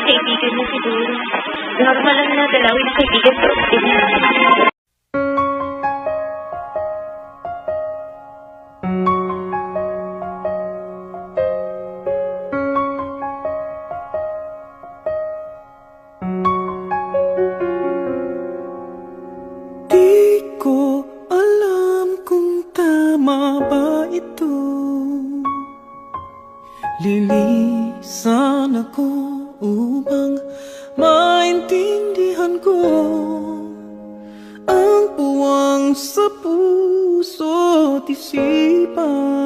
Kaibigan niya siguro. Normal lang na dalawin ang kaibigan sa opisina. Di ko alam kung tama ba ito. Lilisan ako upang maintindihan ko ang puwang sa puso't isipan.